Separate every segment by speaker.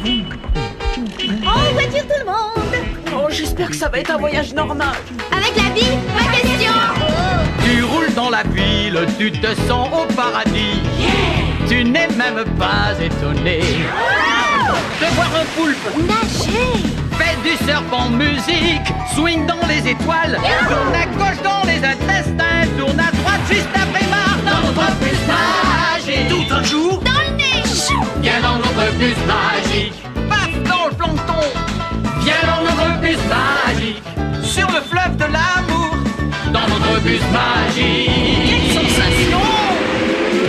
Speaker 1: En voiture tout le monde!
Speaker 2: Oh, j'espère que ça va être un voyage normal.
Speaker 1: Avec la vie, pas question!
Speaker 3: Tu roules dans la ville, tu te sens au paradis. Tu n'es même pas étonné de voir un poulpe
Speaker 1: Nager!
Speaker 3: fait du surf en musique, swing dans les étoiles, tourne à gauche dans les intestins, tourne à droite juste après marre dans notre bus magique. Tout un jour,
Speaker 1: Dans le nez!
Speaker 3: viens dans notre bus magique. Paf dans le plancton, viens dans notre bus magique. Sur le fleuve de l'amour, dans notre bus magique. Quelle sensation!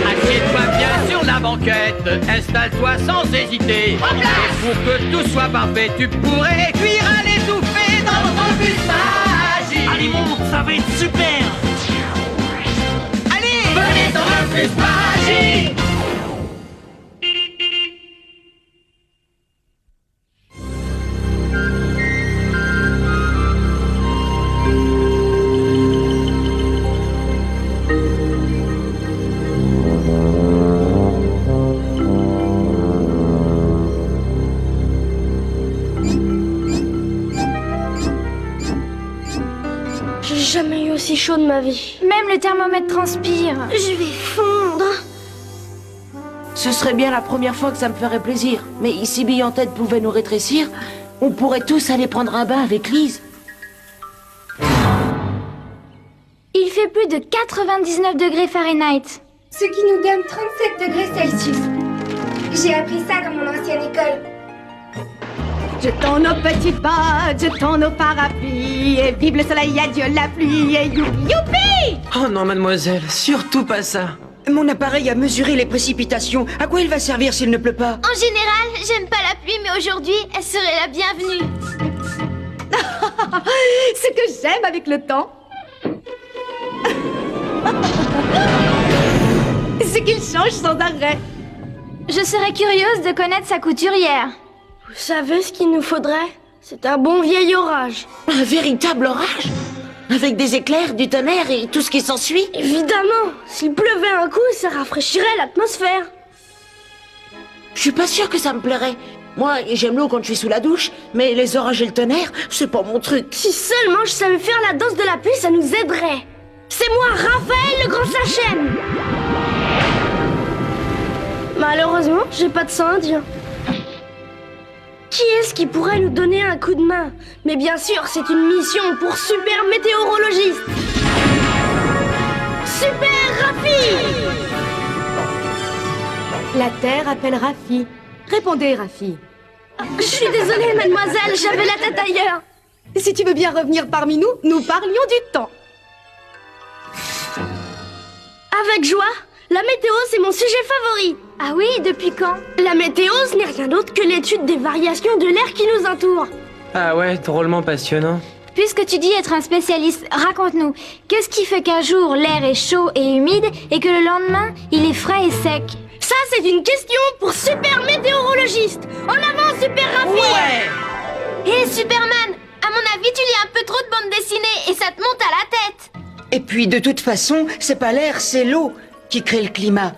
Speaker 3: Assieds-toi bien sur la banquette, installe-toi sans hésiter. Et pour que tout soit parfait, tu pourrais cuire à l'étouffée dans notre bus magique.
Speaker 2: Allez, monte, ça va être super.
Speaker 3: Allez, venez dans le bus magique.
Speaker 4: J'ai jamais eu aussi chaud de ma vie.
Speaker 1: Même le thermomètre transpire.
Speaker 4: Je vais fondre.
Speaker 2: Ce serait bien la première fois que ça me ferait plaisir. Mais si Bille en tête pouvait nous rétrécir, on pourrait tous aller prendre un bain avec Lise.
Speaker 1: Il fait plus de 99 degrés Fahrenheit.
Speaker 5: Ce qui nous donne 37 degrés Celsius. J'ai appris ça dans mon ancienne école.
Speaker 6: Jetons nos petites bottes, jetons nos parapluies, et vive le soleil, adieu la pluie, et youpi youpi!
Speaker 7: Oh non, mademoiselle, surtout pas ça. Mon appareil a mesuré les précipitations. À quoi il va servir s'il ne pleut pas?
Speaker 1: En général, j'aime pas la pluie, mais aujourd'hui, elle serait la bienvenue.
Speaker 6: Ce que j'aime avec le temps, c'est qu'il change sans arrêt.
Speaker 1: Je serais curieuse de connaître sa couturière.
Speaker 4: Vous savez ce qu'il nous faudrait? C'est un bon vieil orage.
Speaker 2: Un véritable orage? Avec des éclairs, du tonnerre et tout ce qui s'ensuit?
Speaker 4: Évidemment, s'il pleuvait un coup, ça rafraîchirait l'atmosphère.
Speaker 2: Je suis pas sûre que ça me plairait. Moi, j'aime l'eau quand je suis sous la douche, mais les orages et le tonnerre, c'est pas mon truc.
Speaker 4: Si seulement je savais faire la danse de la pluie, ça nous aiderait. C'est moi, Raphaël le grand Sachem. Malheureusement, j'ai pas de sang indien. Qui est-ce qui pourrait nous donner un coup de main? Mais bien sûr, c'est une mission pour Super Météorologiste. Super Rafi!
Speaker 6: La Terre appelle Rafi. Répondez, Rafi.
Speaker 4: Je suis désolée, mademoiselle, j'avais la tête ailleurs.
Speaker 6: Si tu veux bien revenir parmi nous, nous parlions du temps.
Speaker 4: Avec joie, la météo, c'est mon sujet favori.
Speaker 1: Ah oui, depuis quand?
Speaker 4: La météo, ce n'est rien d'autre que l'étude des variations de l'air qui nous entoure.
Speaker 7: Ah ouais, drôlement passionnant.
Speaker 1: Puisque tu dis être un spécialiste, raconte-nous. Qu'est-ce qui fait qu'un jour l'air est chaud et humide et que le lendemain il est frais et sec?
Speaker 4: Ça, c'est une question pour Super Météorologiste. En avant, Super Rafi!
Speaker 1: Hé Superman, à mon avis tu lis un peu trop de bandes dessinées et ça te monte à la tête.
Speaker 7: Et puis, de toute façon, c'est pas l'air, c'est l'eau qui crée le climat.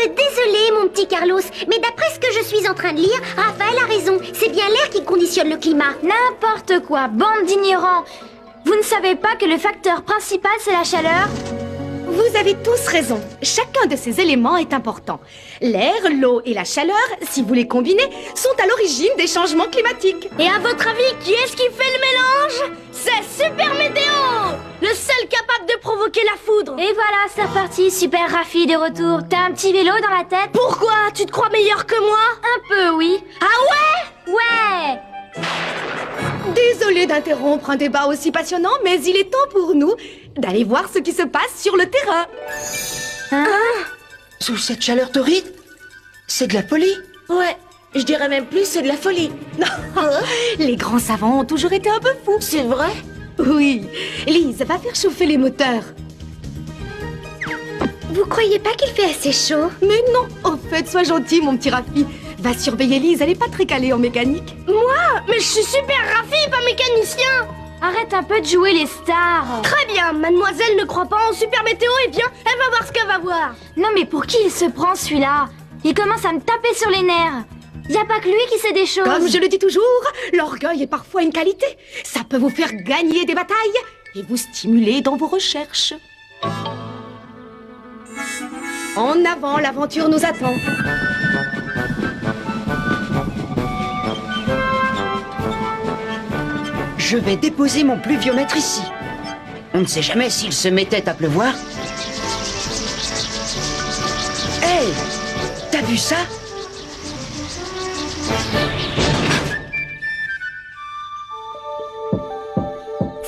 Speaker 8: Désolé, mon petit Carlos, mais d'après ce que je suis en train de lire, Raphaël a raison. C'est bien l'air qui conditionne le climat.
Speaker 1: N'importe quoi, bande d'ignorants. Vous ne savez pas que le facteur principal c'est la chaleur?
Speaker 6: Vous avez tous raison. Chacun de ces éléments est important. L'air, l'eau et la chaleur, si vous les combinez, sont à l'origine des changements climatiques.
Speaker 4: Et à votre avis, qui est-ce qui fait le mélange? C'est Super Météo! Le seul capable de provoquer la foudre.
Speaker 1: Et voilà, c'est reparti, Super Rafi de retour. T'as un petit vélo dans la tête?
Speaker 4: Pourquoi? Tu te crois meilleur que moi?
Speaker 1: Un peu, oui.
Speaker 4: Ah ouais?
Speaker 1: Ouais.
Speaker 6: Désolée d'interrompre un débat aussi passionnant, mais il est temps pour nous d'aller voir ce qui se passe sur le terrain.
Speaker 7: Sous cette chaleur torride, c'est de la folie.
Speaker 2: Ouais, je dirais même plus, c'est de la folie.
Speaker 6: Les grands savants ont toujours été un peu fous.
Speaker 2: C'est vrai?
Speaker 6: Oui. Lise, va faire chauffer les moteurs.
Speaker 8: Vous croyez pas qu'il fait assez chaud?
Speaker 6: Mais non, au fait, sois gentil, mon petit Rafi. Va surveiller Lise, elle est pas très calée en mécanique.
Speaker 4: Moi? Mais je suis Super Rafi, pas mécanicien!
Speaker 1: Arrête un peu de jouer les stars.
Speaker 4: Très bien, mademoiselle ne croit pas en Super Météo, eh bien, elle va voir ce qu'elle va voir.
Speaker 1: Non mais pour qui il se prend celui-là? Il commence à me taper sur les nerfs. Y a pas que lui qui sait des choses.
Speaker 6: Comme je le dis toujours, l'orgueil est parfois une qualité. Ça peut vous faire gagner des batailles et vous stimuler dans vos recherches. En avant, l'aventure nous attend.
Speaker 7: Je vais déposer mon pluviomètre ici. On ne sait jamais s'il se mettait à pleuvoir. Hé, t'as vu ça?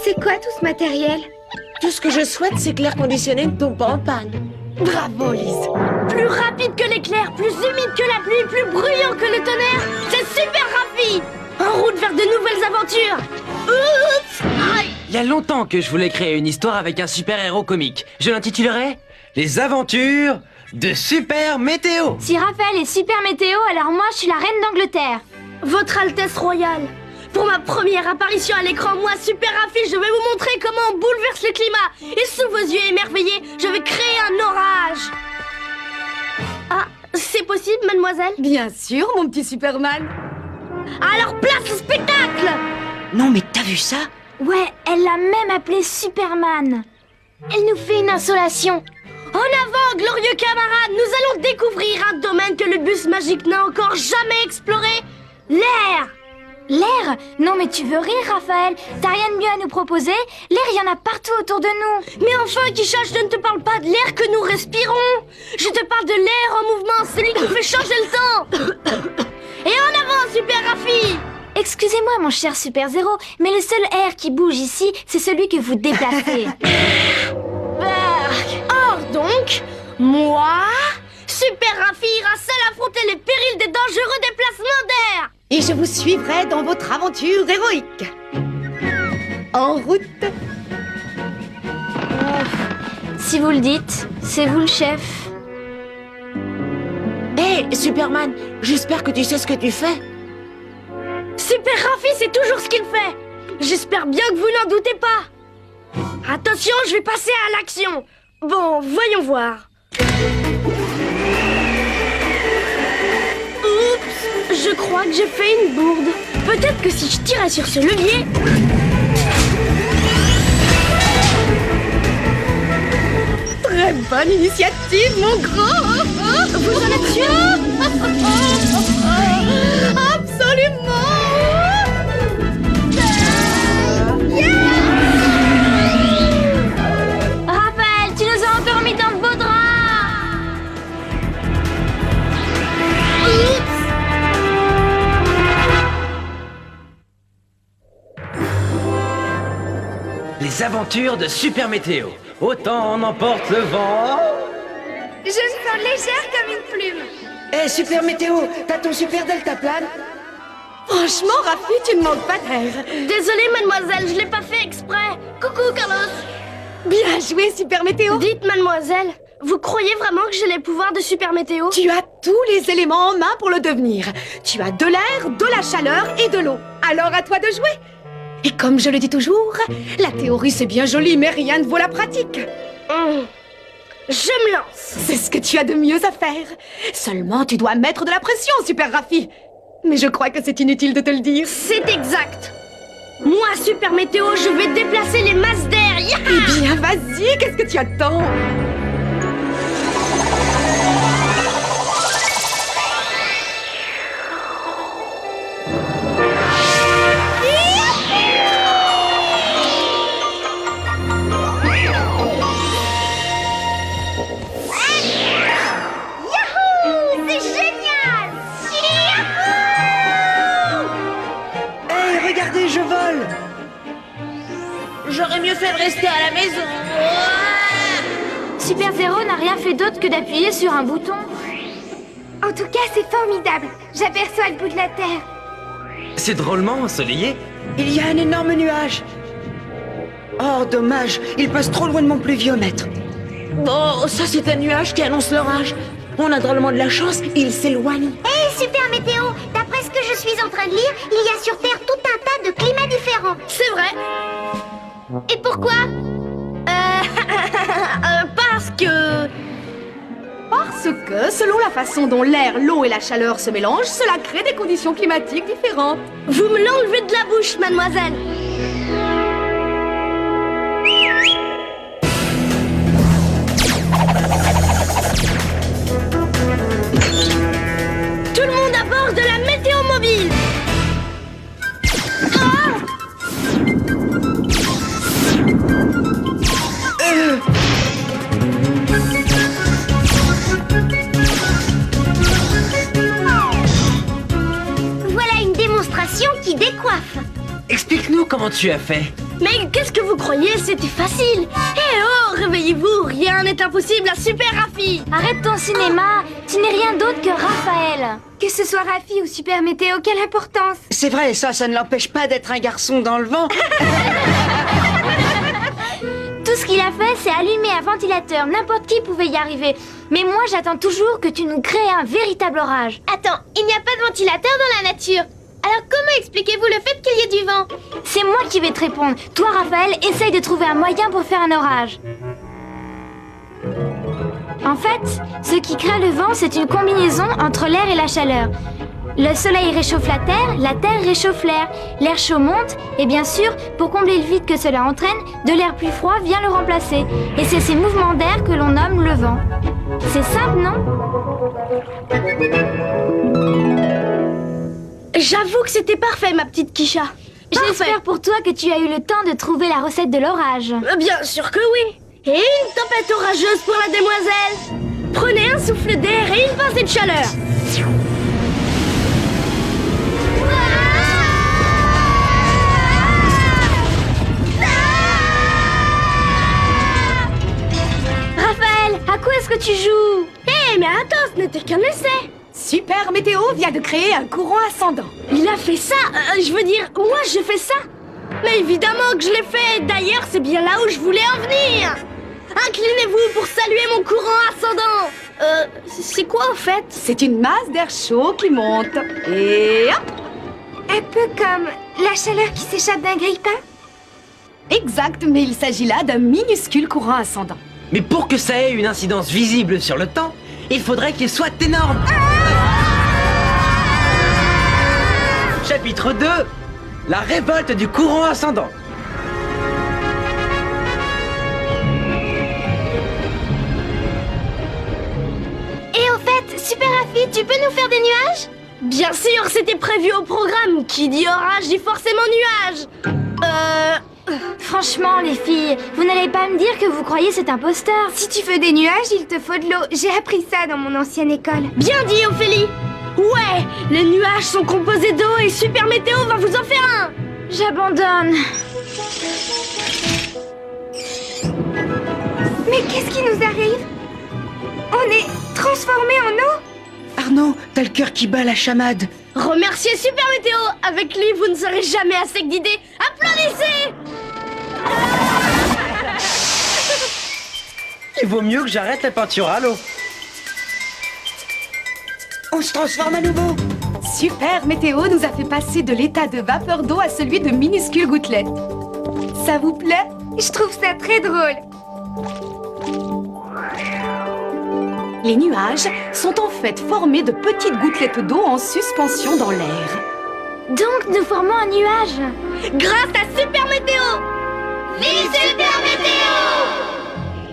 Speaker 5: C'est quoi tout ce matériel?
Speaker 2: Tout ce que je souhaite, c'est que l'air conditionné ne tombe pas en panne.
Speaker 6: Bravo, Lise.
Speaker 4: Plus rapide que l'éclair, plus humide que la pluie, plus bruyant que le tonnerre, c'est Super Raffi! En route vers de nouvelles aventures! Oups! Aïe!
Speaker 9: Il y a longtemps que je voulais créer une histoire avec un super-héros comique. Je l'intitulerais Les aventures de Super Météo.
Speaker 1: Si Raphaël est super météo, alors moi je suis la reine d'Angleterre.
Speaker 4: Votre Altesse Royale, pour ma première apparition à l'écran, moi, Super Raffi, je vais vous montrer comment on bouleverse le climat. Et sous vos yeux émerveillés, je vais créer un orage. Ah, c'est possible, mademoiselle?
Speaker 6: Bien sûr, mon petit Superman.
Speaker 4: Alors place au spectacle!
Speaker 7: Non, mais t'as vu ça?
Speaker 1: Ouais, elle l'a même appelé Superman. Elle nous fait une insolation.
Speaker 4: En avant, glorieux camarades, nous allons découvrir un domaine que le bus magique n'a encore jamais exploré, l'air.
Speaker 1: L'air? Non mais tu veux rire, Raphaël? T'as rien de mieux à nous proposer? L'air, il y en a partout autour de nous.
Speaker 4: Mais enfin, Kisha, je ne te parle pas de l'air que nous respirons. Je te parle de l'air en mouvement, celui qui fait changer le temps. Et en avant, Super Raffi!
Speaker 1: Excusez-moi, mon cher Super Zéro, mais le seul air qui bouge ici, c'est celui que vous déplacez.
Speaker 4: Or donc, moi, Super Raffi ira seul affronter les périls des dangereux déplacements d'air.
Speaker 6: Et je vous suivrai dans votre aventure héroïque. En route.
Speaker 1: Si vous le dites, c'est vous le chef.
Speaker 2: Hé, Superman, j'espère que tu sais ce que tu fais.
Speaker 4: Super Raffi, c'est toujours ce qu'il fait. J'espère bien que vous n'en doutez pas. Attention, je vais passer à l'action. Bon, voyons voir. Oups, je crois que j'ai fait une bourde. Peut-être que si je tirais sur ce levier...
Speaker 6: Très bonne initiative, mon grand.
Speaker 4: Vous en êtes sûr?
Speaker 6: Absolument.
Speaker 1: Raphaël, tu nous as encore mis dans de beaux draps.
Speaker 9: Les aventures de Super Météo. Autant en emporte le vent.
Speaker 5: Je me sens légère comme une plume.
Speaker 7: Hé, Super Météo, t'as ton super deltaplane?
Speaker 6: Franchement, Raffi, tu ne manques pas d'air.
Speaker 4: Désolée, mademoiselle, je l'ai pas fait exprès. Coucou, Carlos.
Speaker 6: Bien joué, Super Météo.
Speaker 4: Dites, mademoiselle, vous croyez vraiment que j'ai les pouvoirs de Super Météo?
Speaker 6: Tu as tous les éléments en main pour le devenir. Tu as de l'air, de la chaleur et de l'eau. Alors à toi de jouer. Et comme je le dis toujours, la théorie c'est bien joli, mais rien ne vaut la pratique.
Speaker 4: Je me lance.
Speaker 6: C'est ce que tu as de mieux à faire. Seulement, tu dois mettre de la pression, Super Raffi. Mais je crois que c'est inutile de te le dire.
Speaker 4: C'est exact. Moi, Super Météo, je vais déplacer les masses d'air. Yaha!
Speaker 6: Eh bien, vas-y, qu'est-ce que tu attends?
Speaker 7: Regardez, je vole!
Speaker 2: J'aurais mieux fait de rester à la maison.
Speaker 1: Super Zéro n'a rien fait d'autre que d'appuyer sur un bouton.
Speaker 5: En tout cas, c'est formidable. J'aperçois le bout de la terre.
Speaker 9: C'est drôlement ensoleillé.
Speaker 7: Il y a un énorme nuage. Oh, dommage, il passe trop loin de mon pluviomètre.
Speaker 2: Bon, ça c'est un nuage qui annonce l'orage. On a drôlement de la chance, il s'éloigne.
Speaker 8: Hé, Super Météo, d'après ce que je suis en train de lire, il y a sur Terre tout un tas de climats différents.
Speaker 4: C'est vrai.
Speaker 8: Et pourquoi?
Speaker 4: Parce que...
Speaker 6: Parce que, selon la façon dont l'air, l'eau et la chaleur se mélangent, cela crée des conditions climatiques différentes.
Speaker 4: Vous me l'enlevez de la bouche, mademoiselle. Tout le monde à bord de la météo mobile.
Speaker 8: Voilà une démonstration qui décoiffe.
Speaker 9: Explique-nous comment tu as fait.
Speaker 4: Mais qu'est-ce que vous croyez? C'était facile. Eh oh, réveillez-vous, rien n'est impossible à Super Rafi.
Speaker 1: Arrête ton cinéma. Tu n'es rien d'autre que Raphaël.
Speaker 5: Que ce soit Rafi ou Super Météo, quelle importance!
Speaker 7: C'est vrai, ça ne l'empêche pas d'être un garçon dans le vent.
Speaker 1: Tout ce qu'il a fait, c'est allumer un ventilateur. N'importe qui pouvait y arriver. Mais moi, j'attends toujours que tu nous crées un véritable orage.
Speaker 8: Attends, il n'y a pas de ventilateur dans la nature. Alors comment expliquez-vous le fait qu'il y ait du vent?
Speaker 1: C'est moi qui vais te répondre. Toi, Raphaël, essaye de trouver un moyen pour faire un orage. En fait, ce qui crée le vent, c'est une combinaison entre l'air et la chaleur. Le soleil réchauffe la terre réchauffe l'air chaud monte, et bien sûr, pour combler le vide que cela entraîne, de l'air plus froid vient le remplacer. Et c'est ces mouvements d'air que l'on nomme le vent. C'est simple, non?
Speaker 4: J'avoue que c'était parfait, ma petite Kisha.
Speaker 1: J'espère pour toi que tu as eu le temps de trouver la recette de l'orage.
Speaker 4: Bien sûr que oui. Et une tempête orageuse pour la demoiselle. Prenez un souffle d'air et une pincée de chaleur.
Speaker 1: Raphaël, à quoi est-ce que tu joues?
Speaker 4: Eh, mais attends, ce n'était qu'un essai.
Speaker 6: Super Météo vient de créer un courant ascendant.
Speaker 4: Il a fait ça, je veux dire, moi j'ai fait ça. Mais évidemment que je l'ai fait. D'ailleurs, c'est bien là où je voulais en venir. Inclinez-vous pour saluer mon courant ascendant. C'est quoi au fait?
Speaker 6: C'est une masse d'air chaud qui monte. Et hop!
Speaker 5: Un peu comme la chaleur qui s'échappe d'un grille-pain?
Speaker 6: Exact, mais il s'agit là d'un minuscule courant ascendant.
Speaker 9: Mais pour que ça ait une incidence visible sur le temps, il faudrait qu'il soit énorme. Chapitre 2. La révolte du courant ascendant.
Speaker 8: Et au fait, Super Rafi, tu peux nous faire des nuages?
Speaker 4: Bien sûr, c'était prévu au programme. Qui dit orage dit forcément nuage.
Speaker 1: Franchement, les filles, vous n'allez pas me dire que vous croyez cet imposteur.
Speaker 5: Si tu veux des nuages, il te faut de l'eau. J'ai appris ça dans mon ancienne école.
Speaker 4: Bien dit, Ophélie. Ouais, les nuages sont composés d'eau et Super Météo va vous en faire un.
Speaker 1: J'abandonne.
Speaker 5: Mais qu'est-ce qui nous arrive? On est transformés en eau?
Speaker 7: Arnaud, t'as le cœur qui bat la chamade.
Speaker 4: Remerciez Super Météo. Avec lui, vous ne serez jamais à sec d'idées. Applaudissez.
Speaker 9: Il vaut mieux que j'arrête la peinture à l'eau.
Speaker 7: On se transforme à nouveau.
Speaker 6: Super Météo nous a fait passer de l'état de vapeur d'eau à celui de minuscules gouttelettes. Ça vous plaît?
Speaker 5: Je trouve ça très drôle.
Speaker 6: Les nuages sont en fait formés de petites gouttelettes d'eau en suspension dans l'air.
Speaker 1: Donc, nous formons un nuage.
Speaker 4: Grâce à Super Météo.
Speaker 8: Vive Super Météo!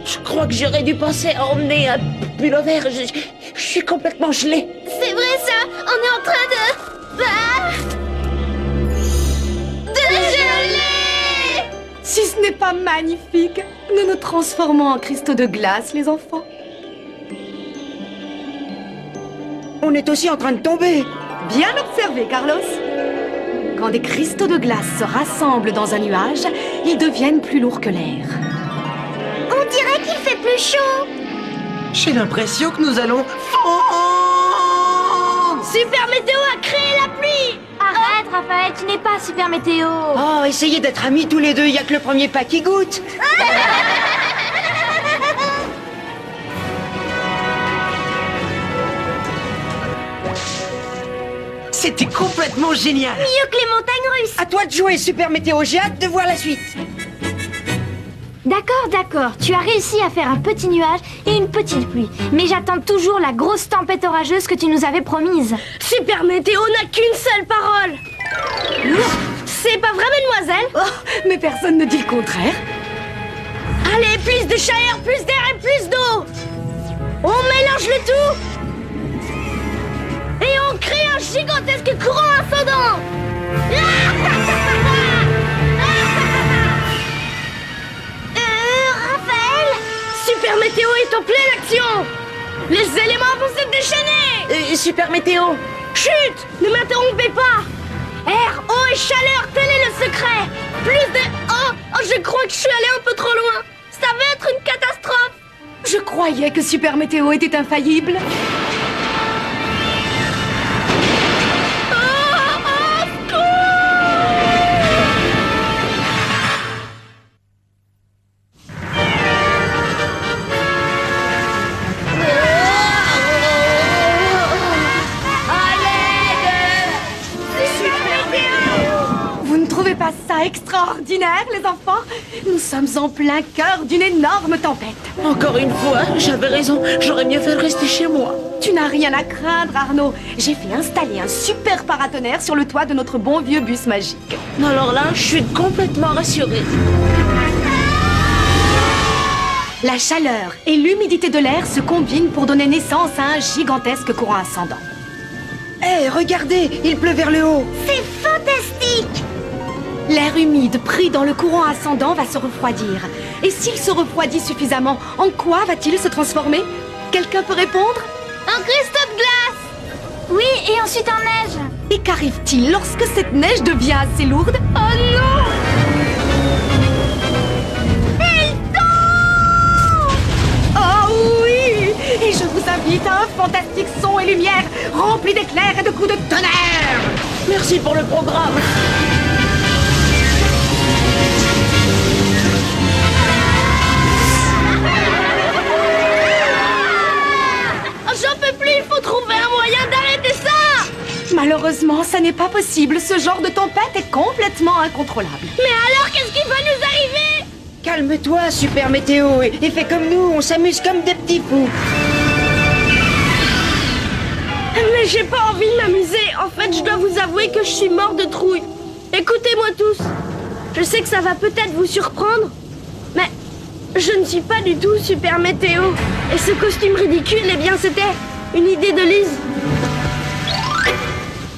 Speaker 2: Je crois que j'aurais dû penser à emmener un pull-over. Je suis complètement gelée.
Speaker 8: C'est vrai ça, on est en train de geler!
Speaker 6: Si ce n'est pas magnifique, nous nous transformons en cristaux de glace, les enfants.
Speaker 7: On est aussi en train de tomber.
Speaker 6: Bien observé, Carlos. Quand des cristaux de glace se rassemblent dans un nuage, ils deviennent plus lourds que l'air.
Speaker 8: On dirait qu'il fait plus chaud.
Speaker 9: J'ai l'impression que nous allons...
Speaker 4: Super Météo a créé la pluie.
Speaker 1: Arrête, Raphaël, tu n'es pas Super Météo.
Speaker 7: Oh, essayez d'être amis tous les deux, y a que le premier pas qui goûte.
Speaker 9: C'était complètement génial.
Speaker 8: Mieux que les montagnes russes.
Speaker 7: À toi de jouer, Super Météo, j'ai hâte de voir la suite.
Speaker 1: D'accord, tu as réussi à faire un petit nuage et une petite pluie. Mais j'attends toujours la grosse tempête orageuse que tu nous avais promise.
Speaker 4: Super Météo n'a qu'une seule parole. C'est pas vrai, mademoiselle?
Speaker 6: Oh, mais personne ne dit le contraire.
Speaker 4: Allez, plus de chaleur, plus d'air et plus d'eau. On mélange le tout et on crée un gigantesque courant ascendant.
Speaker 8: Raphaël?
Speaker 4: Super Météo est en pleine action. Les éléments vont se déchaîner.
Speaker 2: Super Météo!
Speaker 4: Chut! Ne m'interrompez pas. Air, eau et chaleur, tel est le secret. Plus de... Oh, je crois que je suis allée un peu trop loin. Ça va être une catastrophe.
Speaker 6: Je croyais que Super Météo était infaillible. Vous ne trouvez pas ça extraordinaire, les enfants? Nous sommes en plein cœur d'une énorme tempête.
Speaker 2: Encore une fois, j'avais raison. J'aurais mieux fait de rester chez moi.
Speaker 6: Tu n'as rien à craindre, Arnaud. J'ai fait installer un super paratonnerre sur le toit de notre bon vieux bus magique.
Speaker 2: Alors là, je suis complètement rassurée.
Speaker 6: La chaleur et l'humidité de l'air se combinent pour donner naissance à un gigantesque courant ascendant.
Speaker 7: Hé, regardez, il pleut vers le haut.
Speaker 8: C'est fantastique!
Speaker 6: L'air humide pris dans le courant ascendant va se refroidir. Et s'il se refroidit suffisamment, en quoi va-t-il se transformer? Quelqu'un peut répondre?
Speaker 1: Un cristaux de glace! Oui, et ensuite en neige.
Speaker 6: Et qu'arrive-t-il lorsque cette neige devient assez lourde? Oh non! Oh oui! Et je vous invite à un fantastique son et lumière rempli d'éclairs et de coups de tonnerre!
Speaker 2: Merci pour le programme.
Speaker 4: J'en peux plus, il faut trouver un moyen d'arrêter ça.
Speaker 6: Malheureusement, ça n'est pas possible. Ce genre de tempête est complètement incontrôlable.
Speaker 4: Mais alors, qu'est-ce qui va nous arriver?
Speaker 7: Calme-toi, Super Météo, et fais comme nous, on s'amuse comme des petits fous.
Speaker 4: Mais j'ai pas envie de m'amuser. En fait, je dois vous avouer que je suis mort de trouille. Écoutez-moi tous. Je sais que ça va peut-être vous surprendre, mais je ne suis pas du tout Super Météo. Et ce costume ridicule, eh bien, c'était une idée de Lise.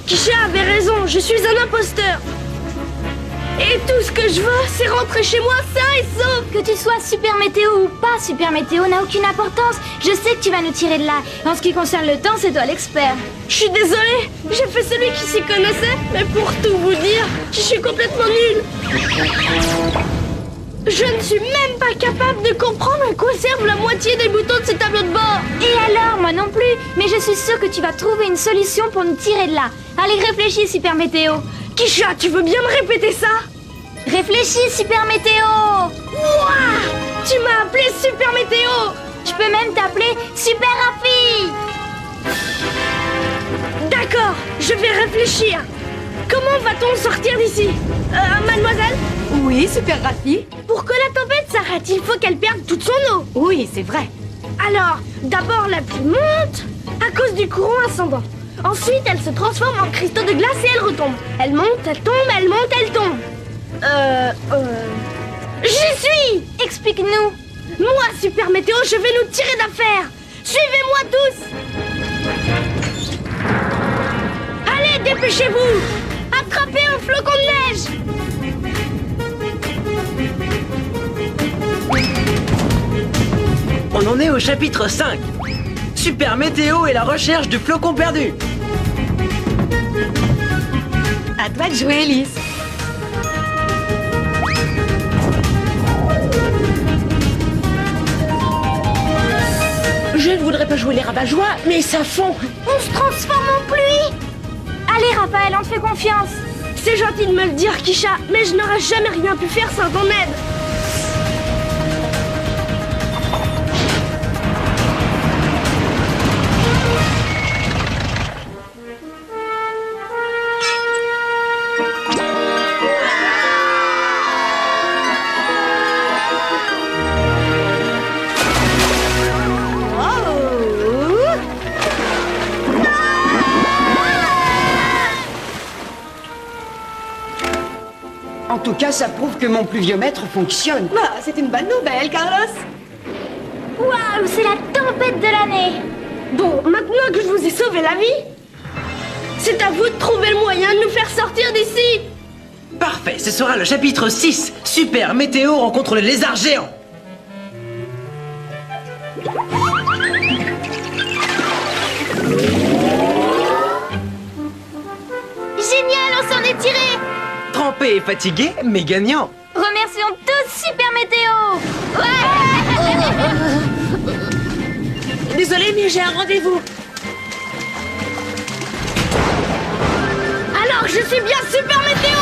Speaker 4: Kisha avait raison, je suis un imposteur. Et tout ce que je veux, c'est rentrer chez moi sain et sauf.
Speaker 1: Que tu sois Super Météo ou pas Super Météo n'a aucune importance. Je sais que tu vas nous tirer de là. En ce qui concerne le temps, c'est toi l'expert.
Speaker 4: Je suis désolée, j'ai fait celui qui s'y connaissait, mais pour tout vous dire, je suis complètement nulle. Je ne suis même pas capable de comprendre à quoi servent la moitié des boutons de ce tableau de bord.
Speaker 1: Et alors, moi non plus. Mais je suis sûre que tu vas trouver une solution pour nous tirer de là. Allez, réfléchis, Super Météo.
Speaker 4: Kisha, tu veux bien me répéter ça?
Speaker 1: Réfléchis, Super Météo.
Speaker 4: Ouah! Tu m'as appelé Super Météo.
Speaker 1: Je peux même t'appeler Super Rafi.
Speaker 4: D'accord, je vais réfléchir. Comment va-t-on sortir d'ici? Mademoiselle?
Speaker 6: Oui, Super Rafi?
Speaker 4: Pour que la tempête s'arrête, il faut qu'elle perde toute son eau.
Speaker 6: Oui, c'est vrai.
Speaker 4: Alors, d'abord la pluie monte à cause du courant ascendant. Ensuite, elle se transforme en cristaux de glace et elle retombe. Elle monte, elle tombe, elle monte, elle tombe. J'y suis!
Speaker 1: Explique-nous.
Speaker 4: Moi, Super Météo, je vais nous tirer d'affaire. Suivez-moi tous. Allez, dépêchez-vous. Attrapez un flocon de neige.
Speaker 9: On en est au chapitre 5. Super Météo et la recherche du flocon perdu.
Speaker 6: À toi de jouer, Elise.
Speaker 2: Je ne voudrais pas jouer les rabat-joie, mais ça fond.
Speaker 1: On se transforme en pluie. Allez, Raphaël, on te fait confiance.
Speaker 4: C'est gentil de me le dire, Kisha, mais je n'aurais jamais rien pu faire sans ton aide.
Speaker 7: En tout cas, ça prouve que mon pluviomètre fonctionne.
Speaker 6: Bah, c'est une bonne nouvelle, Carlos.
Speaker 1: Waouh, c'est la tempête de l'année.
Speaker 4: Bon, maintenant que je vous ai sauvé la vie, c'est à vous de trouver le moyen de nous faire sortir d'ici.
Speaker 9: Parfait, ce sera le chapitre 6. Super Météo rencontre le lézard géant.
Speaker 1: Génial, on s'en est tiré.
Speaker 9: Trempé et fatigué, mais gagnant.
Speaker 1: Remercions tous Super Météo. Ouais.
Speaker 2: Désolé, mais j'ai un rendez-vous.
Speaker 4: Alors, je suis bien Super Météo.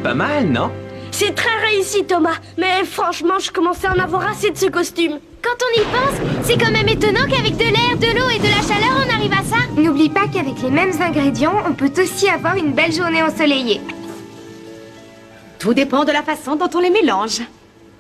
Speaker 9: Pas mal, non?
Speaker 4: C'est très réussi, Thomas. Mais franchement, je commençais à en avoir assez de ce costume.
Speaker 1: Quand on y pense, c'est quand même étonnant qu'avec de l'air, de l'eau et de la chaleur, on arrive à ça.
Speaker 5: N'oublie pas qu'avec les mêmes ingrédients, on peut aussi avoir une belle journée ensoleillée.
Speaker 6: Tout dépend de la façon dont on les mélange.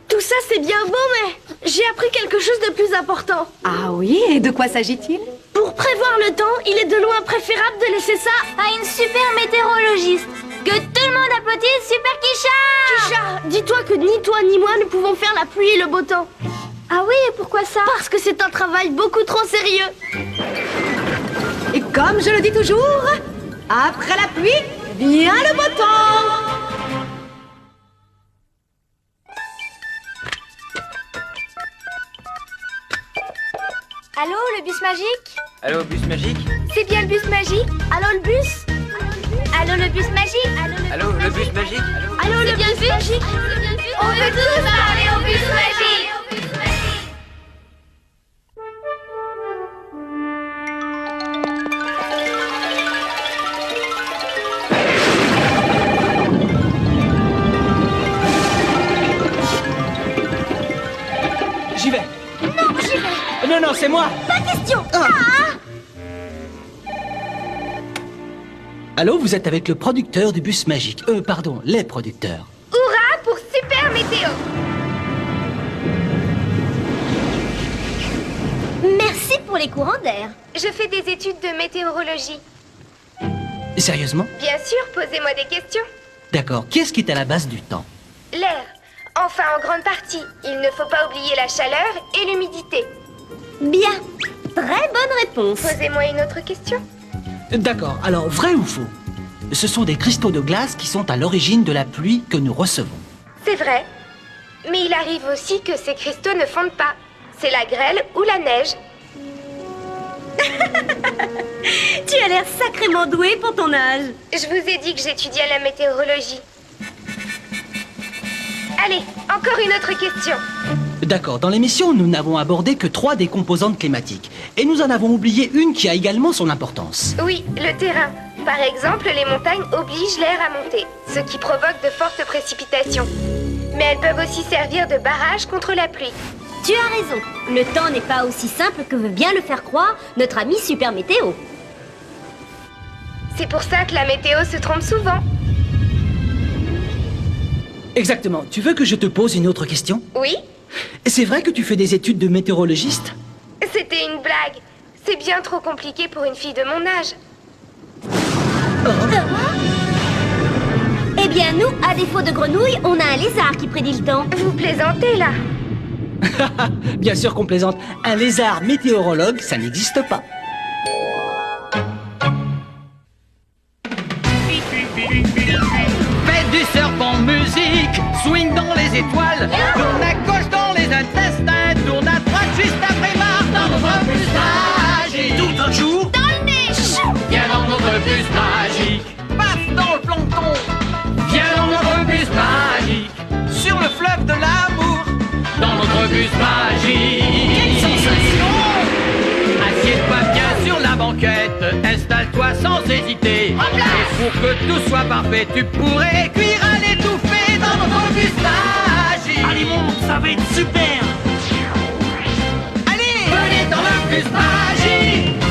Speaker 4: Tout ça, c'est bien beau, mais j'ai appris quelque chose de plus important.
Speaker 6: Ah oui, et de quoi s'agit-il?
Speaker 4: Pour prévoir le temps, il est de loin préférable de laisser ça
Speaker 1: À une super météorologiste. Que tout le monde applaudisse Super Kisha.
Speaker 4: Kisha, dis-toi que ni toi ni moi ne pouvons faire la pluie et le beau temps.
Speaker 1: Ah oui, et pourquoi ça?
Speaker 4: Parce que c'est un travail beaucoup trop sérieux.
Speaker 6: Et comme je le dis toujours, après la pluie, vient le beau temps.
Speaker 1: Allô, le bus magique?
Speaker 9: Allô, bus magique?
Speaker 5: C'est bien le bus magique?
Speaker 1: Allô, le bus? Allô, le bus magique?
Speaker 9: Allô, le bus magique?
Speaker 1: Allô, le bus magique? On veut tous parler au bus magique.
Speaker 9: J'y vais.
Speaker 1: Non, j'y vais.
Speaker 9: Non, non, c'est moi.
Speaker 1: Pas question.
Speaker 10: Allô, vous êtes avec le producteur du bus magique. Pardon, les producteurs.
Speaker 5: Hurrah pour Super Météo!
Speaker 8: Merci pour les courants d'air.
Speaker 5: Je fais des études de météorologie.
Speaker 10: Sérieusement?
Speaker 5: Bien sûr, posez-moi des questions.
Speaker 10: D'accord, qu'est-ce qui est à la base du temps?
Speaker 5: L'air. Enfin, en grande partie. Il ne faut pas oublier la chaleur et l'humidité.
Speaker 8: Bien. Très bonne réponse.
Speaker 5: Posez-moi une autre question.
Speaker 10: D'accord, alors vrai ou faux? Ce sont des cristaux de glace qui sont à l'origine de la pluie que nous recevons.
Speaker 5: C'est vrai. Mais il arrive aussi que ces cristaux ne fondent pas. C'est la grêle ou la neige.
Speaker 8: Tu as l'air sacrément doué pour ton âge.
Speaker 5: Je vous ai dit que j'étudiais la météorologie. Allez, encore une autre question.
Speaker 10: D'accord, dans l'émission, nous n'avons abordé que 3 des composantes climatiques. Et nous en avons oublié une qui a également son importance.
Speaker 5: Oui, le terrain. Par exemple, les montagnes obligent l'air à monter, ce qui provoque de fortes précipitations. Mais elles peuvent aussi servir de barrage contre la pluie.
Speaker 8: Tu as raison. Le temps n'est pas aussi simple que veut bien le faire croire notre ami Super Météo.
Speaker 5: C'est pour ça que la météo se trompe souvent.
Speaker 10: Exactement. Tu veux que je te pose une autre question?
Speaker 5: Oui,
Speaker 10: C'est vrai que tu fais des études de météorologiste?
Speaker 5: c'était une blague. C'est bien trop compliqué pour une fille de mon âge.
Speaker 8: Eh bien, nous, à défaut de grenouilles, on a un lézard qui prédit le temps.
Speaker 5: Vous plaisantez là?
Speaker 10: Bien sûr qu'on plaisante. Un lézard météorologue, ça n'existe pas.
Speaker 3: Faites du serpent musique, swing dans les étoiles, tourne à gauche dans les intestins, tourne à droite juste après Mars dans notre bus magique. Tout un jour,
Speaker 1: Dans le nez.
Speaker 3: viens dans notre bus magique. Passe dans le plancton, viens dans notre bus magique. Sur le fleuve de l'amour, dans notre bus magique. Quelle sensation! Assieds-toi bien sur la banquette, installe-toi sans hésiter. Et pour que tout soit parfait, tu pourrais cuire à l'étouffée dans notre bus magique. Allez, monte, ça va être super! Allez, venez dans le bus magique!